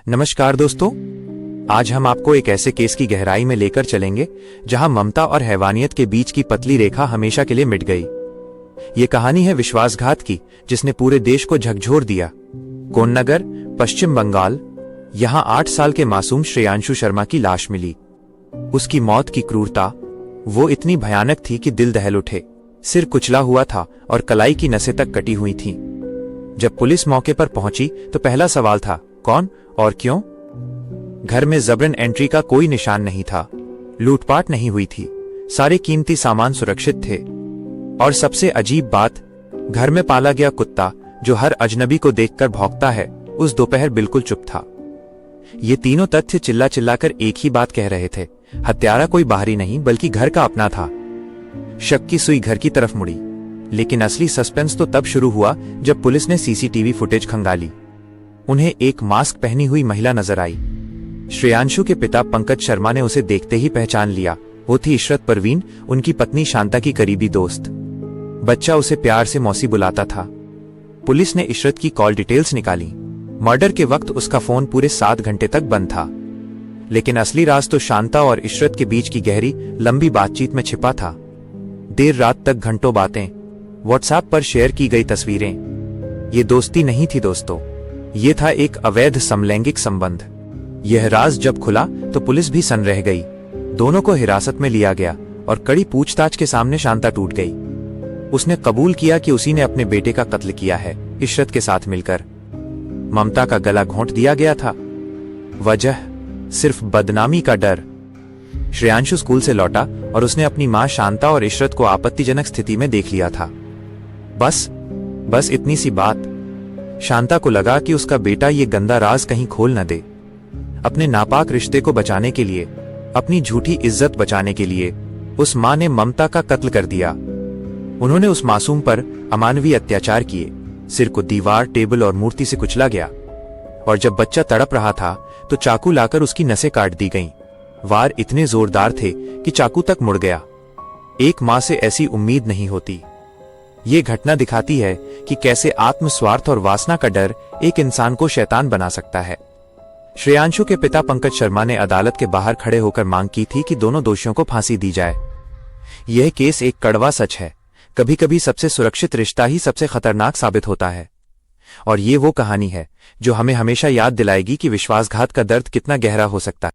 नमस्कार दोस्तों, आज हम आपको एक ऐसे केस की गहराई में लेकर चलेंगे जहां ममता और हैवानियत के बीच की पतली रेखा हमेशा के लिए मिट गई। ये कहानी है विश्वासघात की, जिसने पूरे देश को झकझोर दिया। कोन्नगर, पश्चिम बंगाल, यहां 8 साल के मासूम श्रेयांशु शर्मा की लाश मिली। उसकी मौत की क्रूरता वो इतनी भयानक थी कि दिल दहल उठे। सिर कुचला हुआ था और कलाई की नसें तक कटी हुई थीं। जब पुलिस मौके पर पहुंची तो पहला सवाल था, कौन और क्यों? घर में जबरन एंट्री का कोई निशान नहीं था, लूटपाट नहीं हुई थी, सारे कीमती सामान सुरक्षित थे। और सबसे अजीब बात, घर में पाला गया कुत्ता जो हर अजनबी को देखकर भौंकता है, उस दोपहर बिल्कुल चुप था। ये तीनों तथ्य चिल्ला चिल्लाकर एक ही बात कह रहे थे, हत्यारा कोई बाहरी नहीं बल्कि घर का अपना था। शक की सुई घर की तरफ मुड़ी, लेकिन असली सस्पेंस तो तब शुरू हुआ जब पुलिस ने सीसीटीवी फुटेज खंगाली। उन्हें एक मास्क पहनी हुई महिला नजर आई। श्रेयांशु के पिता पंकज शर्मा ने उसे देखते ही पहचान लिया। वो थी इशरत परवीन, उनकी पत्नी शांता की करीबी दोस्त। बच्चा उसे प्यार से मौसी बुलाता था। पुलिस ने इशरत की कॉल डिटेल्स निकाली। मर्डर के वक्त उसका फोन पूरे 7 घंटे तक बंद था। लेकिन असली राज तो शांता और इशरत के बीच की गहरी लंबी बातचीत में छिपा था। देर रात तक घंटों बातें, व्हाट्सएप पर शेयर की गई तस्वीरें। ये दोस्ती नहीं थी दोस्तों, ये था एक अवैध समलैंगिक संबंध। यह राज जब खुला तो पुलिस भी सन्न रह गई। दोनों को हिरासत में लिया गया और कड़ी पूछताछ के सामने शांता टूट गई। उसने कबूल किया कि उसी ने अपने बेटे का कत्ल किया है, इशरत के साथ मिलकर। ममता का गला घोंट दिया गया था। वजह सिर्फ बदनामी का डर। श्रेयांशु स्कूल से लौटा और उसने अपनी मां शांता और इशरत को आपत्तिजनक स्थिति में देख लिया था। बस इतनी सी बात। शांता को लगा कि उसका बेटा ये गंदा राज कहीं खोल न दे। अपने नापाक रिश्ते को बचाने के लिए, अपनी झूठी इज्जत बचाने के लिए, उस मां ने ममता का कत्ल कर दिया। उन्होंने उस मासूम पर अमानवीय अत्याचार किए। सिर को दीवार, टेबल और मूर्ति से कुचला गया। और जब बच्चा तड़प रहा था तो चाकू लाकर उसकी नसें काट दी गईं। वार इतने जोरदार थे कि चाकू तक मुड़ गया। एक मां से ऐसी उम्मीद नहीं होती। ये घटना दिखाती है कि कैसे आत्मस्वार्थ और वासना का डर एक इंसान को शैतान बना सकता है। श्रेयांशु के पिता पंकज शर्मा ने अदालत के बाहर खड़े होकर मांग की थी कि दोनों दोषियों को फांसी दी जाए। यह केस एक कड़वा सच है। कभी कभी सबसे सुरक्षित रिश्ता ही सबसे खतरनाक साबित होता है। और ये वो कहानी है जो हमें हमेशा याद दिलाएगी कि विश्वासघात का दर्द कितना गहरा हो सकता है।